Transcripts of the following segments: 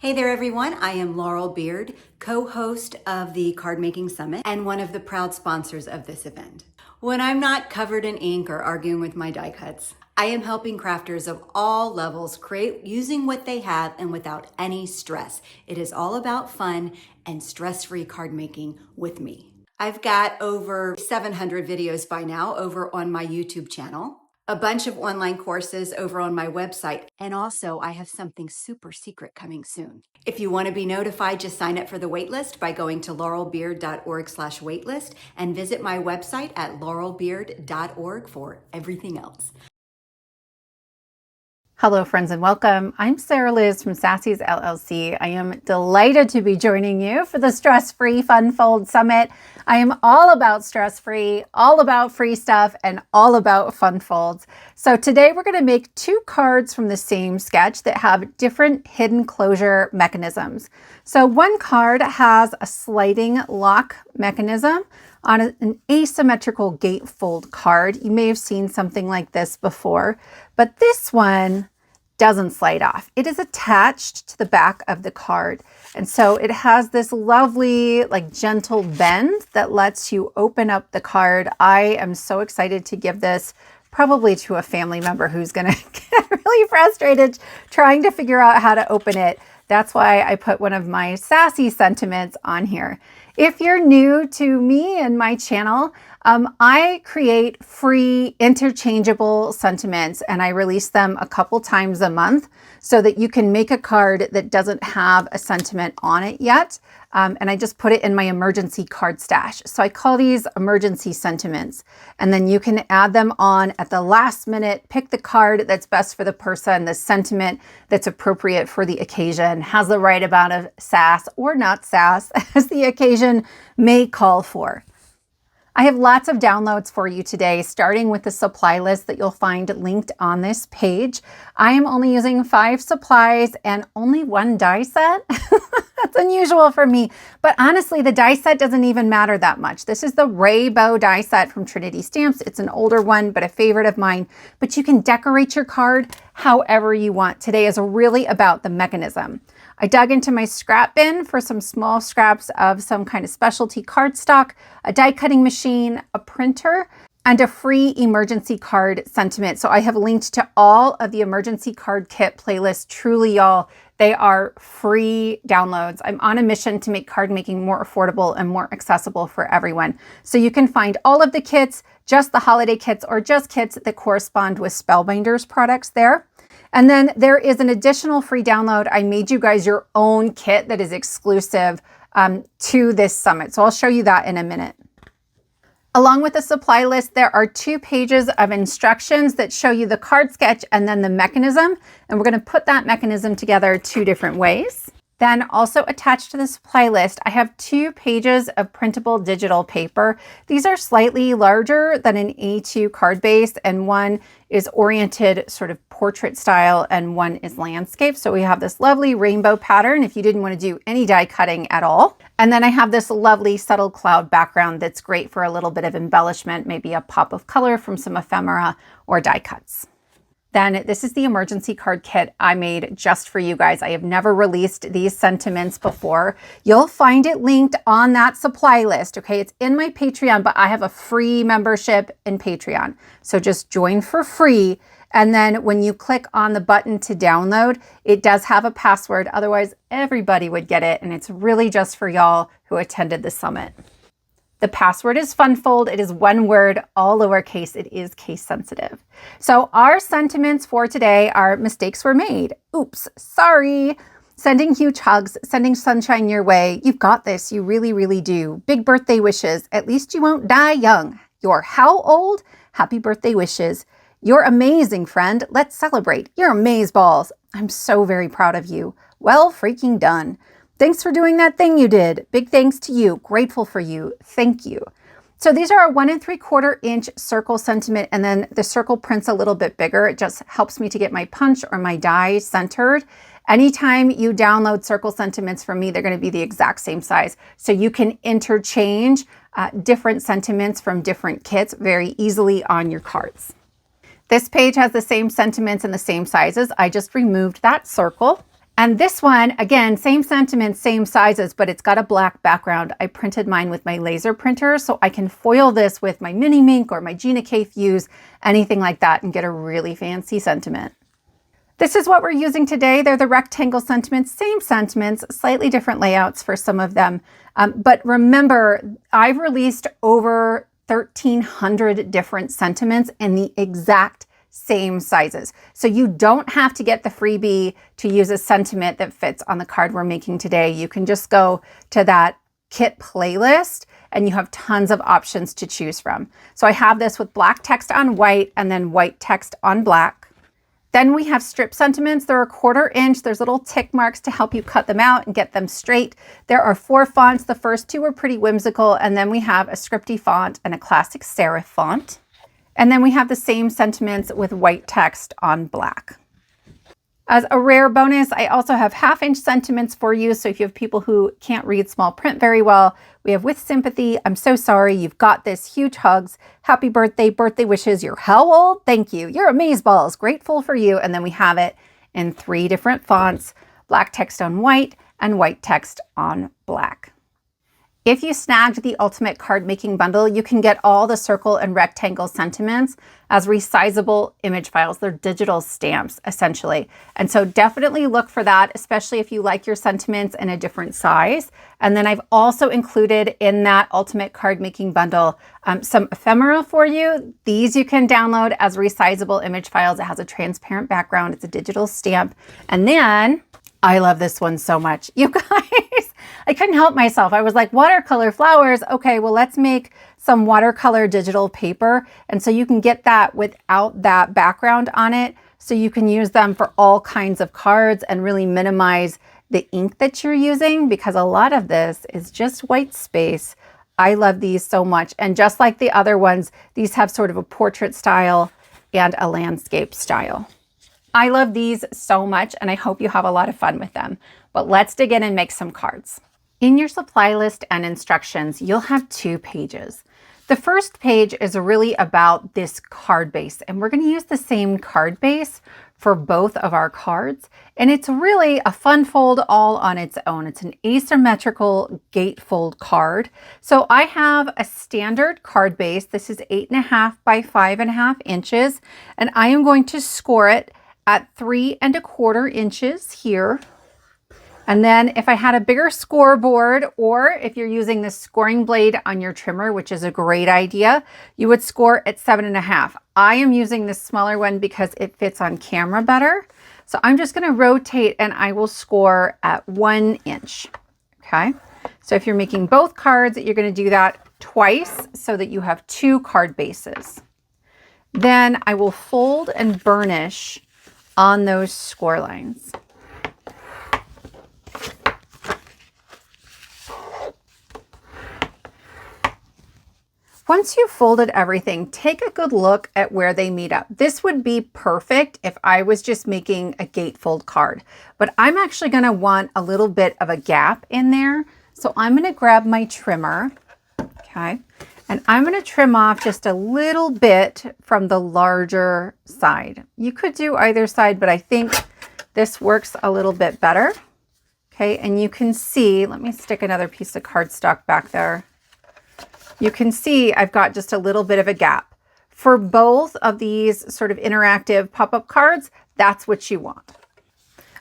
Hey there, everyone. I am Laurel Beard, co-host of the Card Making Summit and one of the proud sponsors of this event. When I'm not covered in ink or arguing with my die cuts, I am helping crafters of all levels create using what they have and without any stress. It is all about fun and stress-free card making with me. I've got over 700 videos by now over on my YouTube channel, a bunch of online courses over on my website, and also I have something super secret coming soon. If you want to be notified, just sign up for the waitlist by going to laurelbeard.org/waitlist and visit my website at laurelbeard.org for everything else. Hello, friends, and welcome. I'm Sarah Liz from Sassy's LLC. I am delighted to be joining you for the Stress-Free Fun Fold Summit. I am all about stress-free, all about free stuff, and all about fun folds. So today we're going to make two cards from the same sketch that have different hidden closure mechanisms. So one card has a sliding lock mechanism on an asymmetrical gatefold card. You may have seen something like this before, but this one doesn't slide off. It is attached to the back of the card. And so it has this lovely, gentle bend that lets you open up the card. I am so excited to give this probably to a family member who's gonna get really frustrated trying to figure out how to open it. That's why I put one of my sassy sentiments on here. If you're new to me and my channel, I create free interchangeable sentiments and I release them a couple times a month so that you can make a card that doesn't have a sentiment on it yet. And I just put it in my emergency card stash. So I call these emergency sentiments. And then you can add them on at the last minute, pick the card that's best for the person, the sentiment that's appropriate for the occasion, has the right amount of sass or not sass as the occasion may call for. I have lots of downloads for you today, starting with the supply list that you'll find linked on this page. I am only using 5 supplies and only 1 die set. That's unusual for me, but honestly, the die set doesn't even matter that much. This is the Rainbow die set from Trinity Stamps. It's an older one, but a favorite of mine, but you can decorate your card however you want. Today is really about the mechanism. I dug into my scrap bin for some small scraps of some kind of specialty cardstock, a die cutting machine, a printer, and a free emergency card sentiment. So I have linked to all of the emergency card kit playlists. Truly, y'all, they are free downloads. I'm on a mission to make card making more affordable and more accessible for everyone. So you can find all of the kits, just the holiday kits, or just kits that correspond with Spellbinders products there. And then there is an additional free download. I made you guys your own kit that is exclusive to this summit. So I'll show you that in a minute. Along with the supply list, there are 2 pages of instructions that show you the card sketch and then the mechanism. And we're going to put that mechanism together 2 different ways. Then also attached to the supply list, I have 2 pages of printable digital paper. These are slightly larger than an A2 card base, and one is oriented sort of portrait style and one is landscape. So we have this lovely rainbow pattern if you didn't want to do any die cutting at all. And then I have this lovely subtle cloud background that's great for a little bit of embellishment, maybe a pop of color from some ephemera or die cuts. Then this is the emergency card kit I made just for you guys. I have never released these sentiments before. You'll find it linked on that supply list, okay? It's in my Patreon, but I have a free membership in Patreon. So just join for free. And then when you click on the button to download, it does have a password. Otherwise, everybody would get it. And it's really just for y'all who attended the summit. The password is FUNFOLD. It is one word, all lowercase. It is case sensitive. So our sentiments for today are mistakes were made. Oops, sorry. Sending huge hugs, sending sunshine your way. You've got this. You really, really do. Big birthday wishes. At least you won't die young. You're how old? Happy birthday wishes. You're amazing, friend. Let's celebrate. You're amazeballs. I'm so very proud of you. Well freaking done. Thanks for doing that thing you did. Big thanks to you. Grateful for you. Thank you. So these are a 1 3/4 inch circle sentiment, and then the circle print's a little bit bigger. It just helps me to get my punch or my die centered. Anytime you download circle sentiments from me, they're going to be the exact same size. So you can interchange different sentiments from different kits very easily on your cards. This page has the same sentiments and the same sizes. I just removed that circle. And this one, again, same sentiments, same sizes, but it's got a black background. I printed mine with my laser printer, so I can foil this with my Mini Mink or my Gina K Fuse, anything like that, and get a really fancy sentiment. This is what we're using today. They're the rectangle sentiments, same sentiments, slightly different layouts for some of them. But remember, I've released over 1,300 different sentiments in the exact same sizes. So you don't have to get the freebie to use a sentiment that fits on the card we're making today. You can just go to that kit playlist and you have tons of options to choose from. So I have this with black text on white and then white text on black. Then we have strip sentiments. They're 1/4 inch. There's little tick marks to help you cut them out and get them straight. There are 4 fonts. The first 2 are pretty whimsical. And then we have a scripty font and a classic serif font. And then we have the same sentiments with white text on black. As a rare bonus, I also have 1/2 inch sentiments for you. So if you have people who can't read small print very well, we have with sympathy, I'm so sorry, you've got this, huge hugs, happy birthday, birthday wishes, you're how old? Thank you, you're amazeballs, grateful for you. And then we have it in 3 different fonts, black text on white and white text on black. If you snagged the Ultimate Card Making Bundle, you can get all the circle and rectangle sentiments as resizable image files. They're digital stamps, essentially. And so definitely look for that, especially if you like your sentiments in a different size. And then I've also included in that Ultimate Card Making Bundle some ephemera for you. These you can download as resizable image files. It has a transparent background. It's a digital stamp. And then, I love this one so much. You guys, I couldn't help myself. I was like, watercolor flowers. Okay, well, let's make some watercolor digital paper. And so you can get that without that background on it. So you can use them for all kinds of cards and really minimize the ink that you're using, because a lot of this is just white space. I love these so much. And just like the other ones, these have sort of a portrait style and a landscape style. I love these so much, and I hope you have a lot of fun with them. But let's dig in and make some cards. In your supply list and instructions, you'll have 2 pages. The first page is really about this card base, and we're going to use the same card base for both of our cards. And it's really a fun fold all on its own. It's an asymmetrical gatefold card. So I have a standard card base. This is 8.5 by 5.5 inches, and I am going to score it at 3.25 inches here. And then if I had a bigger scoreboard, or if you're using the scoring blade on your trimmer, which is a great idea, you would score at 7.5. I am using this smaller one because it fits on camera better. So I'm just gonna rotate and I will score at 1 inch, okay? So if you're making both cards, you're gonna do that twice so that you have 2 card bases. Then I will fold and burnish on those score lines. Once you've folded everything, take a good look at where they meet up. This would be perfect if I was just making a gatefold card, but I'm actually gonna want a little bit of a gap in there. So I'm gonna grab my trimmer, okay? And I'm gonna trim off just a little bit from the larger side. You could do either side, but I think this works a little bit better. Okay, and you can see, let me stick another piece of cardstock back there. You can see I've got just a little bit of a gap. For both of these sort of interactive pop-up cards, that's what you want.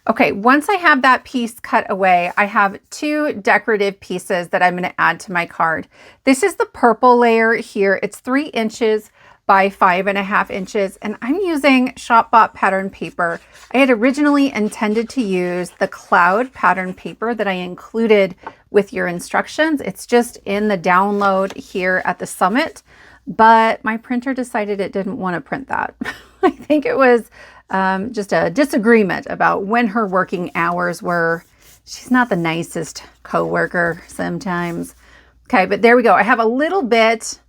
Okay, once I have that piece cut away, I have 2 decorative pieces that I'm going to add to my card. This is the purple layer here. It's 3 inches by 5.5 inches, and I'm using shop-bought pattern paper. I had originally intended to use the cloud pattern paper that I included with your instructions. It's just in the download here at the summit, but my printer decided it didn't want to print that. I think it was just a disagreement about when her working hours were. She's not the nicest coworker sometimes. Okay, but there we go. I have a little bit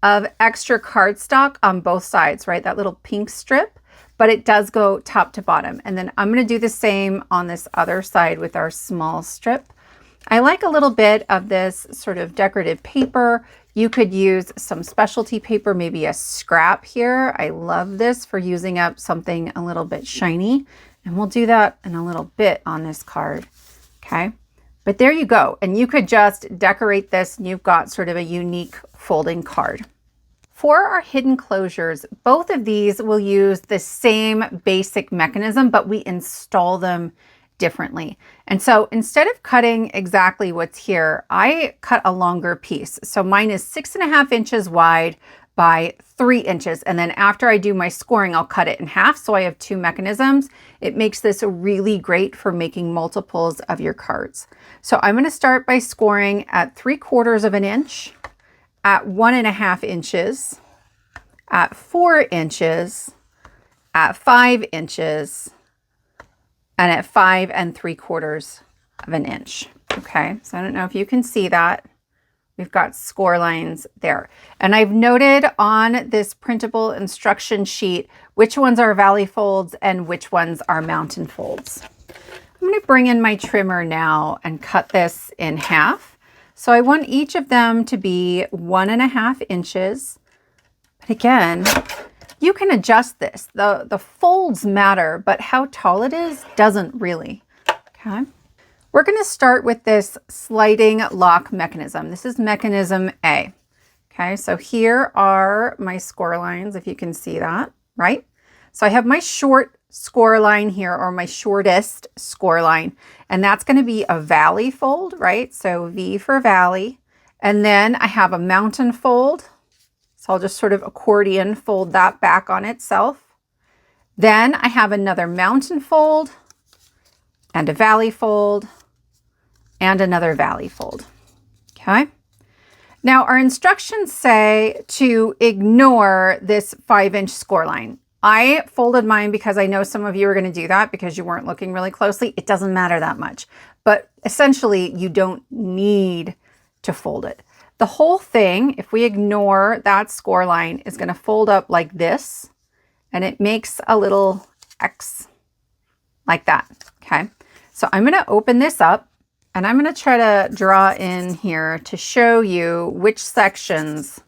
of extra cardstock on both sides, right? That little pink strip, but it does go top to bottom. And then I'm going to do the same on this other side with our small strip. I like a little bit of this sort of decorative paper. You could use some specialty paper, maybe a scrap here. I love this for using up something a little bit shiny And we'll do that in a little bit on this card, okay? But there you go. And you could just decorate this and you've got sort of a unique folding card. For our hidden closures, both of these will use the same basic mechanism, but we install them differently. And so instead of cutting exactly what's here, I cut a longer piece. So mine is 6.5 inches wide by 3 inches. And then after I do my scoring, I'll cut it in half. So I have 2 mechanisms. It makes this really great for making multiples of your cards. So I'm going to start by scoring at 3/4 of an inch, at 1.5 inches, at 4 inches, at 5 inches, and at 5 3/4 of an inch. Okay, so I don't know if you can see that. We've got score lines there. And I've noted on this printable instruction sheet which ones are valley folds and which ones are mountain folds. I'm going to bring in my trimmer now and cut this in half. So I want each of them to be 1.5 inches. But again, you can adjust this. The folds matter, but how tall it is doesn't really. Okay. We're going to start with this sliding lock mechanism. This is mechanism A. Okay, so here are my score lines, if you can see that, right? So I have my short score line here, or my shortest score line, and that's going to be a valley fold, right? So V for valley. And then I have a mountain fold. So I'll just sort of accordion fold that back on itself. Then I have another mountain fold and a valley fold and another valley fold. Okay. Now our instructions say to ignore this 5-inch score line. I folded mine because I know some of you are going to do that because you weren't looking really closely. It doesn't matter that much, but essentially you don't need to fold it. The whole thing, if we ignore that score line, is going to fold up like this, and it makes a little X like that. Okay. So I'm going to open this up. And I'm going to try to draw in here to show you which sections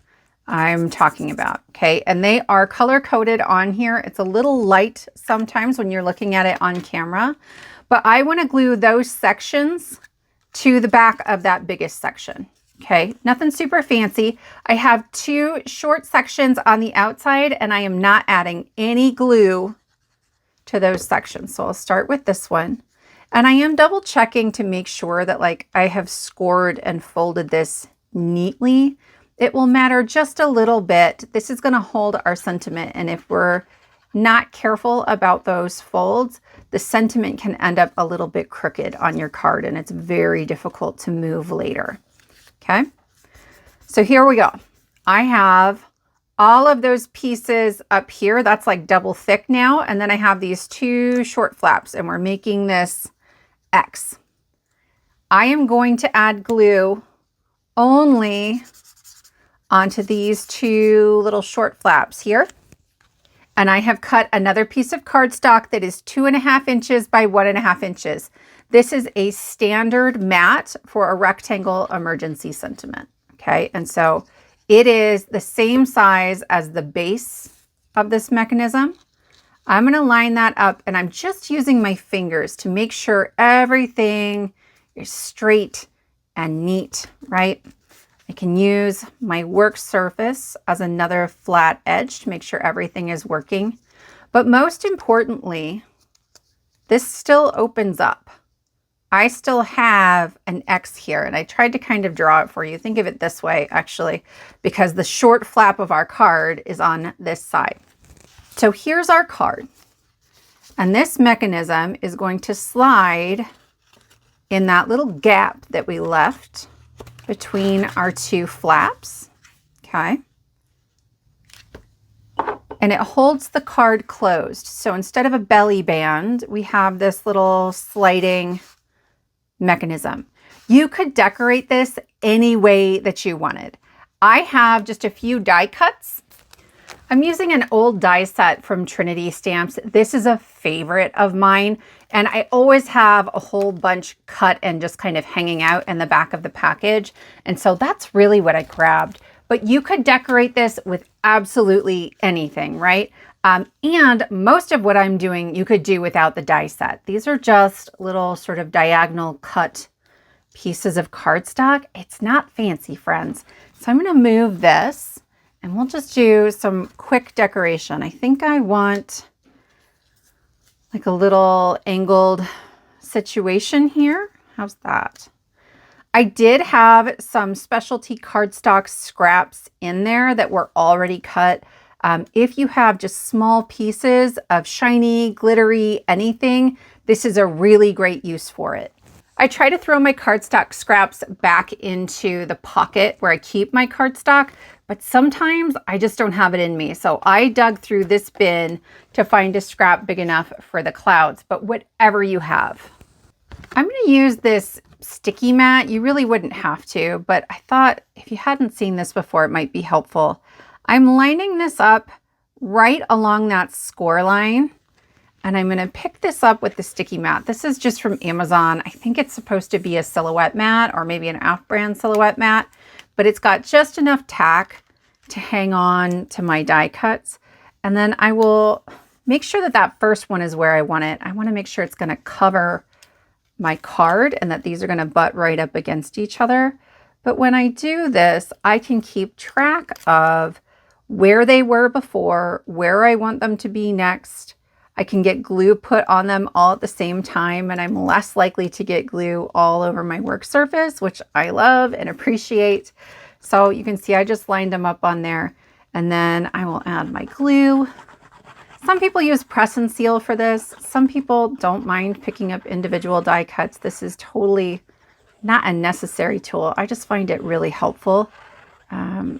I'm talking about, okay? And they are color-coded on here. It's a little light sometimes when you're looking at it on camera, but I want to glue those sections to the back of that biggest section, okay? Nothing super fancy. I have 2 short sections on the outside, and I am not adding any glue to those sections. So I'll start with this one. And I am double checking to make sure that I have scored and folded this neatly. It will matter just a little bit. This is going to hold our sentiment. And if we're not careful about those folds, the sentiment can end up a little bit crooked on your card, and it's very difficult to move later. Okay. So here we go. I have all of those pieces up here. That's like double thick now. And then I have these 2 short flaps, and we're making this X. I am going to add glue only onto these 2 little short flaps here. And I have cut another piece of cardstock that is 2.5 inches by 1.5 inches. This is a standard mat for a rectangle emergency sentiment. Okay. And so it is the same size as the base of this mechanism. I'm going to line that up, and I'm just using my fingers to make sure everything is straight and neat, right? I can use my work surface as another flat edge to make sure everything is working. But most importantly, this still opens up. I still have an X here, and I tried to kind of draw it for you. Think of it this way, actually, because the short flap of our card is on this side. So here's our card, and this mechanism is going to slide in that little gap that we left between our 2 flaps, okay? And it holds the card closed. So instead of a belly band, we have this little sliding mechanism. You could decorate this any way that you wanted. I have just a few die cuts. I'm using an old die set from Trinity Stamps. This is a favorite of mine, and I always have a whole bunch cut and just kind of hanging out in the back of the package. And so that's really what I grabbed. but you could decorate this with absolutely anything, right? And most of what I'm doing, you could do without the die set. These are just little sort of diagonal cut pieces of cardstock. It's not fancy, friends. So I'm going to move this and we'll just do some quick decoration. I think I want like a little angled situation here. How's that? I did have some specialty cardstock scraps in there that were already cut. If you have just small pieces of shiny, glittery, anything, this is a really great use for it. I try to throw my cardstock scraps back into the pocket where I keep my cardstock, but sometimes I just don't have it in me. So I dug through this bin to find a scrap big enough for the clouds, but whatever you have. I'm going to use this sticky mat. You really wouldn't have to, but I thought if you hadn't seen this before, it might be helpful. I'm lining this up right along that score line, and I'm going to pick this up with the sticky mat. This is just from Amazon. I think it's supposed to be a silhouette mat or maybe an off-brand silhouette mat, but it's got just enough tack to hang on to my die cuts. And then I will make sure that that first one is where I want it. I want to make sure it's going to cover my card and that these are going to butt right up against each other. But when I do this, I can keep track of where they were before, where I want them to be next. I can get glue put on them all at the same time, and I'm less likely to get glue all over my work surface, which I love and appreciate. So you can see I just lined them up on there, and then I will add my glue. Some people use press and seal for this. Some people don't mind picking up individual die cuts. This is totally not a necessary tool. I just find it really helpful.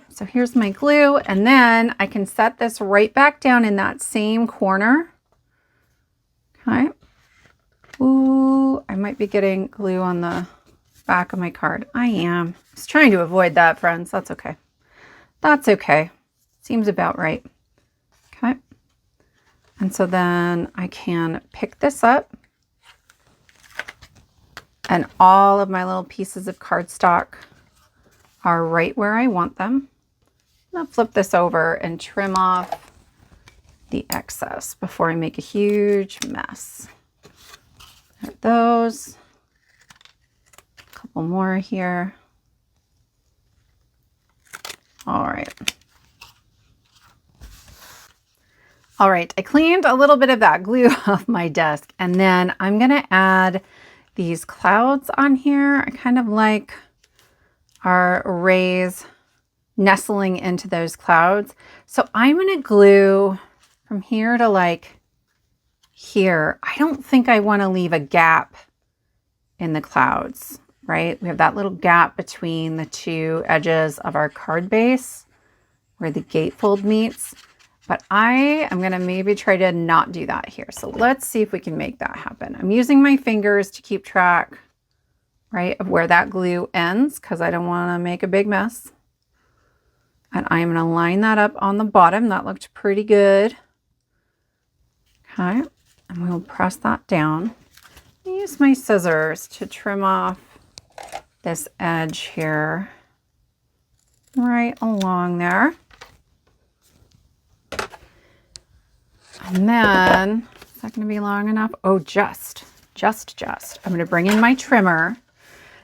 So here's my glue, and then I can set this right back down in that same corner. Okay. Ooh, I might be getting glue on the back of my card. I am. I was trying to avoid that, friends. That's okay. That's okay. Seems about right. Okay. And so then I can pick this up, and all of my little pieces of cardstock are right where I want them. I'm going to flip this over and trim off the excess before I make a huge mess. There are those. A couple more here. All right. All right, I cleaned a little bit of that glue off my desk, and then I'm going to add these clouds on here. I kind of like our rays nestling into those clouds. So I'm going to glue from here to like here. I don't think I want to leave a gap in the clouds, right? We have that little gap between the two edges of our card base where the gatefold meets. But I am going to maybe try to not do that here. So let's see if we can make that happen. I'm using my fingers to keep track, right, of where that glue ends because I don't want to make a big mess. And I'm going to line that up on the bottom. That looked pretty good. Okay, and we'll press that down. Use my scissors to trim off this edge here, right along there. And then, is that going to be long enough? Oh, just. I'm going to bring in my trimmer.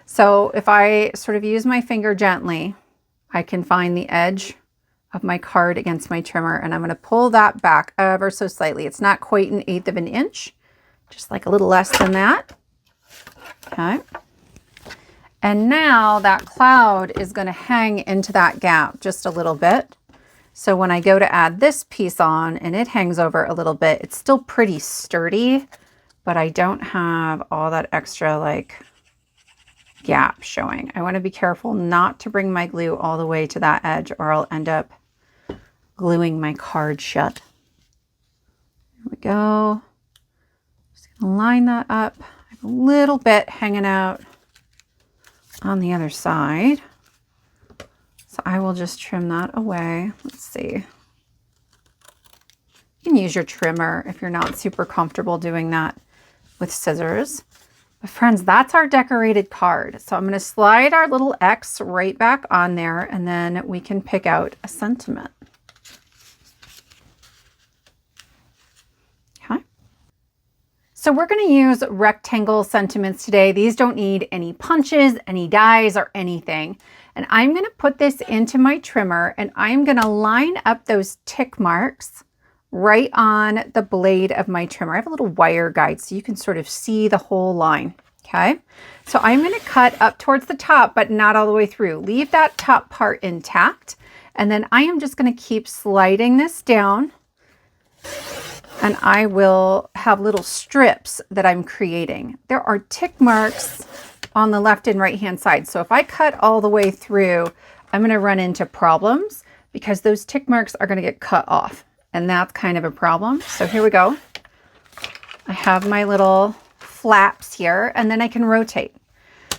So if I sort of use my finger gently, I can find the edge of my card against my trimmer, and I'm going to pull that back ever so slightly. It's not quite 1/8 of an inch, just like a little less than that. Okay. And now that cloud is going to hang into that gap just a little bit. So when I go to add this piece on and it hangs over a little bit, it's still pretty sturdy, but I don't have all that extra like gap showing. I want to be careful not to bring my glue all the way to that edge or I'll end up gluing my card shut. There we go. Just gonna line that up. I have a little bit hanging out on the other side. So I will just trim that away. Let's see. You can use your trimmer if you're not super comfortable doing that with scissors. But friends, that's our decorated card. So I'm going to slide our little X right back on there, and then we can pick out a sentiment. Okay. So we're going to use rectangle sentiments today. These don't need any punches, any dies, or anything. And I'm going to put this into my trimmer, and I'm going to line up those tick marks right on the blade of my trimmer. I have a little wire guide so you can sort of see the whole line. Okay, so I'm going to cut up towards the top, but not all the way through. Leave that top part intact. And then I am just going to keep sliding this down, and I will have little strips that I'm creating. There are tick marks on the left and right hand side. So if I cut all the way through, I'm going to run into problems because those tick marks are going to get cut off. And that's kind of a problem. So here we go. I have my little flaps here, and then I can rotate.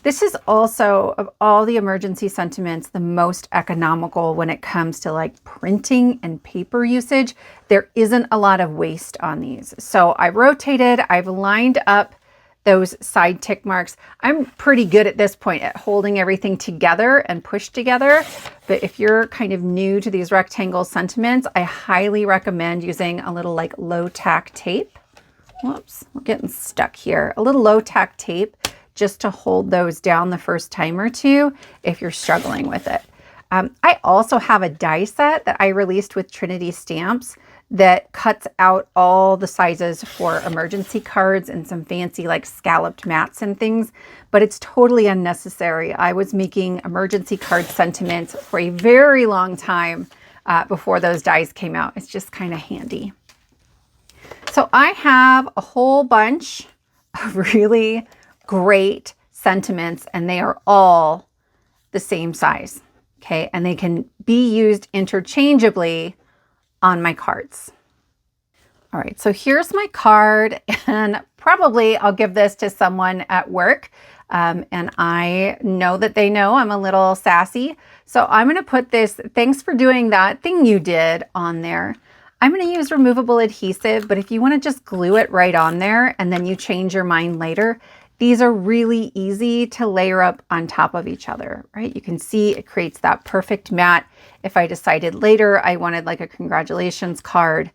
This is also, of all the emergency sentiments, the most economical when it comes to like printing and paper usage. There isn't a lot of waste on these. So I rotated, I've lined up those side tick marks. I'm pretty good at this point at holding everything together and pushed together. But if you're kind of new to these rectangle sentiments, I highly recommend using a little like low tack tape. Whoops, we're getting stuck here. A little low tack tape just to hold those down the first time or two if you're struggling with it. I also have a die set that I released with Trinity Stamps that cuts out all the sizes for emergency cards and some fancy like scalloped mats and things, but it's totally unnecessary. I was making emergency card sentiments for a very long time before those dies came out. It's just kind of handy. So I have a whole bunch of really great sentiments, and they are all the same size, okay? And they can be used interchangeably on my cards. All right, so here's my card, and probably I'll give this to someone at work. And I know that they know I'm a little sassy. So I'm gonna put this, thanks for doing that thing you did, on there. I'm gonna use removable adhesive, but if you wanna just glue it right on there and then you change your mind later, these are really easy to layer up on top of each other, right? You can see it creates that perfect mat. If I decided later I wanted like a congratulations card,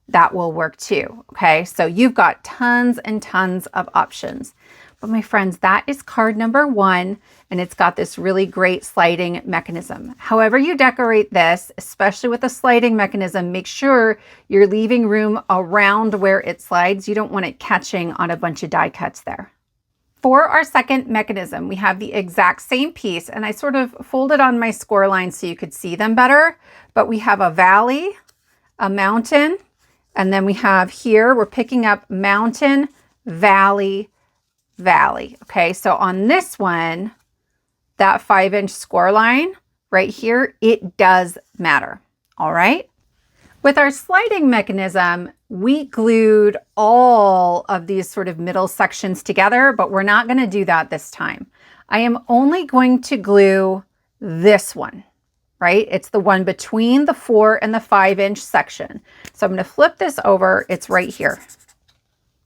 that will work too, okay? So you've got tons and tons of options. But my friends, that is card number 1, and it's got this really great sliding mechanism. However you decorate this, especially with a sliding mechanism, make sure you're leaving room around where it slides. You don't want it catching on a bunch of die cuts there. For our second mechanism, we have the exact same piece, and I sort of folded on my score lines so you could see them better, but we have a valley, a mountain, and then we have here, we're picking up mountain, valley, valley. Okay, so on this one, that 5-inch score line right here, it does matter. All right. With our sliding mechanism, we glued all of these sort of middle sections together, but we're not going to do that this time. I am only going to glue this one, right? It's the one between the 4 and the 5-inch section. So I'm going to flip this over. It's right here.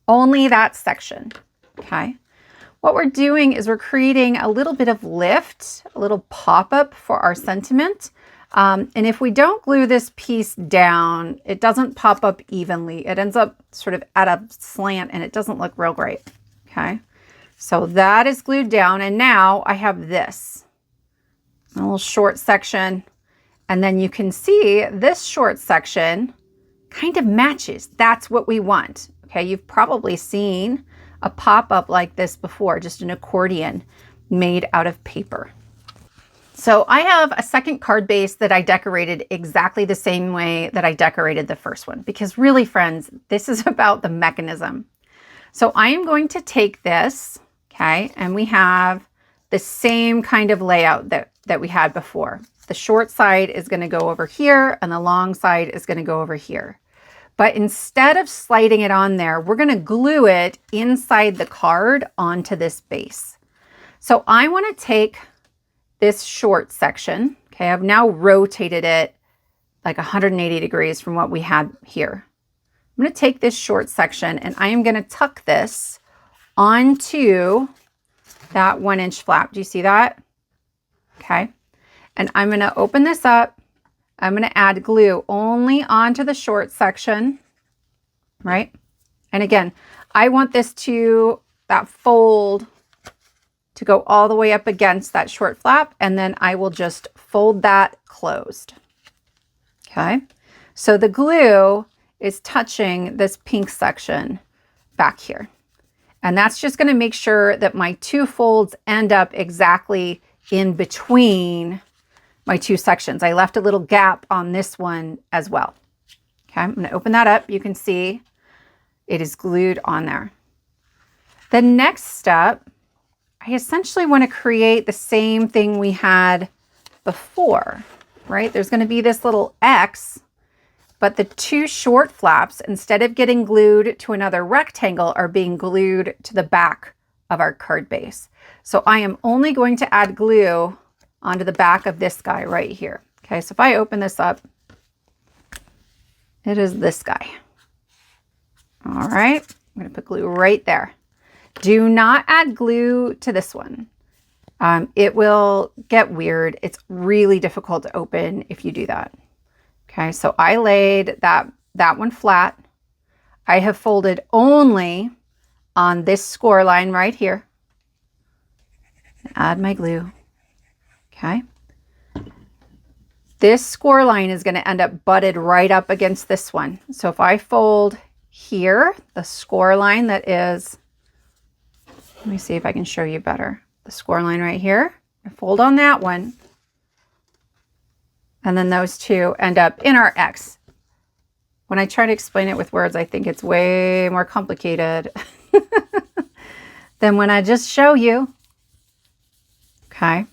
Only that section. Okay. What we're doing is we're creating a little bit of lift, a little pop-up for our sentiment. And if we don't glue this piece down, it doesn't pop up evenly. It ends up sort of at a slant and it doesn't look real great. Okay. So that is glued down. And now I have this a little short section. And then you can see this short section kind of matches. That's what we want. Okay. You've probably seen a pop-up like this before, just an accordion made out of paper. So I have a second card base that I decorated exactly the same way that I decorated the first one, because really, friends, this is about the mechanism. So I am going to take this, okay, and we have the same kind of layout that we had before. The short side is going to go over here and the long side is going to go over here. But instead of sliding it on there, we're going to glue it inside the card onto this base. So I want to take this short section, okay, I've now rotated it like 180 degrees from what we had here. I'm going to take this short section and I am going to tuck this onto that 1-inch flap. Do you see that? Okay. And I'm going to open this up. I'm going to add glue only onto the short section, right? And again, I want that fold to go all the way up against that short flap, and then I will just fold that closed. Okay. So the glue is touching this pink section back here. And that's just going to make sure that my two folds end up exactly in between my two sections. I left a little gap on this one as well. Okay, I'm going to open that up. You can see it is glued on there. The next step, I essentially want to create the same thing we had before, right? There's going to be this little X, but the two short flaps, instead of getting glued to another rectangle, are being glued to the back of our card base. So I am only going to add glue onto the back of this guy right here. Okay, so if I open this up, it is this guy. All right, I'm going to put glue right there. Do not add glue to this one. It will get weird. It's really difficult to open if you do that. Okay, so I laid that one flat. I have folded only on this score line right here. Add my glue. Okay. This score line is going to end up butted right up against this one. So if I fold here, the score line that is, let me see if I can show you better. The score line right here, I fold on that one. And then those two end up in our X. When I try to explain it with words, I think it's way more complicated than when I just show you. Okay.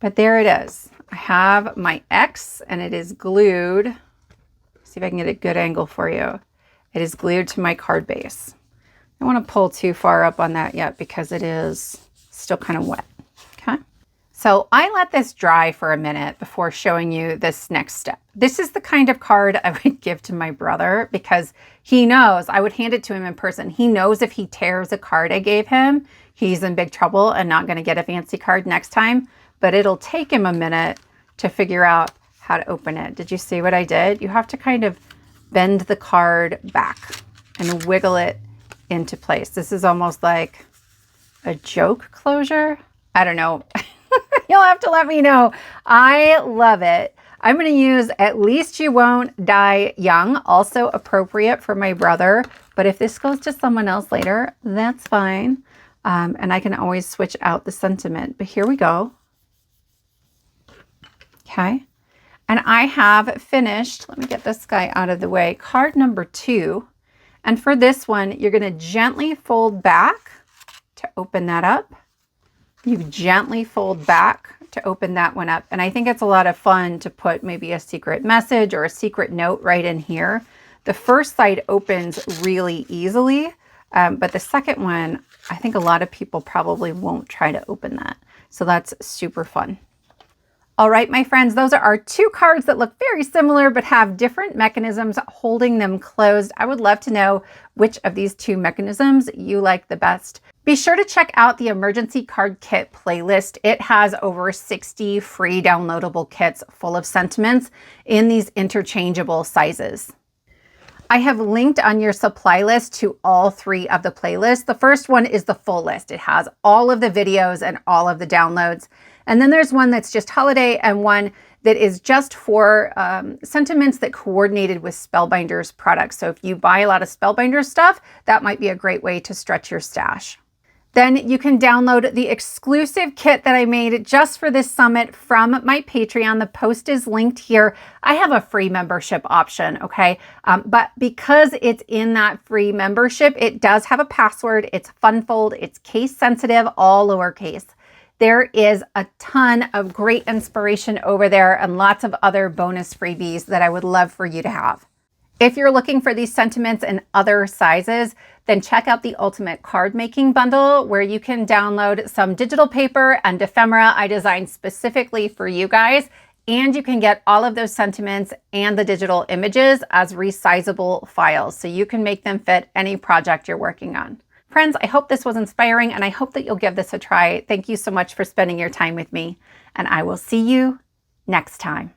But there it is. I have my X and it is glued. See if I can get a good angle for you. It is glued to my card base. I don't want to pull too far up on that yet because it is still kind of wet. Okay. So I let this dry for a minute before showing you this next step. This is the kind of card I would give to my brother because he knows, I would hand it to him in person. He knows if he tears a card I gave him, he's in big trouble and not going to get a fancy card next time. But it'll take him a minute to figure out how to open it. Did you see what I did? You have to kind of bend the card back and wiggle it into place. This is almost like a joke closure. I don't know. You'll have to let me know. I love it. I'm going to use At Least You Won't Die Young, also appropriate for my brother. But if this goes to someone else later, that's fine. And I can always switch out the sentiment. But here we go. Okay. And I have finished, let me get this guy out of the way, card number 2. And for this one, you're going to gently fold back to open that up. You gently fold back to open that one up. And I think it's a lot of fun to put maybe a secret message or a secret note right in here. The first side opens really easily, but the second one, I think a lot of people probably won't try to open that. So that's super fun. All right, my friends, those are our 2 cards that look very similar but have different mechanisms holding them closed. I would love to know which of these 2 mechanisms you like the best. Be sure to check out the Emergency Card Kit playlist. It has over 60 free downloadable kits full of sentiments in these interchangeable sizes. I have linked on your supply list to all 3 of the playlists. The first one is the full list. It has all of the videos and all of the downloads. And then there's one that's just holiday and one that is just for sentiments that coordinated with Spellbinders products. So if you buy a lot of Spellbinders stuff, that might be a great way to stretch your stash. Then you can download the exclusive kit that I made just for this summit from my Patreon. The post is linked here. I have a free membership option, okay? But because it's in that free membership, it does have a password. It's FunFold. It's case sensitive, all lowercase. There is a ton of great inspiration over there and lots of other bonus freebies that I would love for you to have. If you're looking for these sentiments in other sizes, then check out the Ultimate Card Making Bundle where you can download some digital paper and ephemera I designed specifically for you guys. And you can get all of those sentiments and the digital images as resizable files so you can make them fit any project you're working on. Friends, I hope this was inspiring and I hope that you'll give this a try. Thank you so much for spending your time with me, and I will see you next time.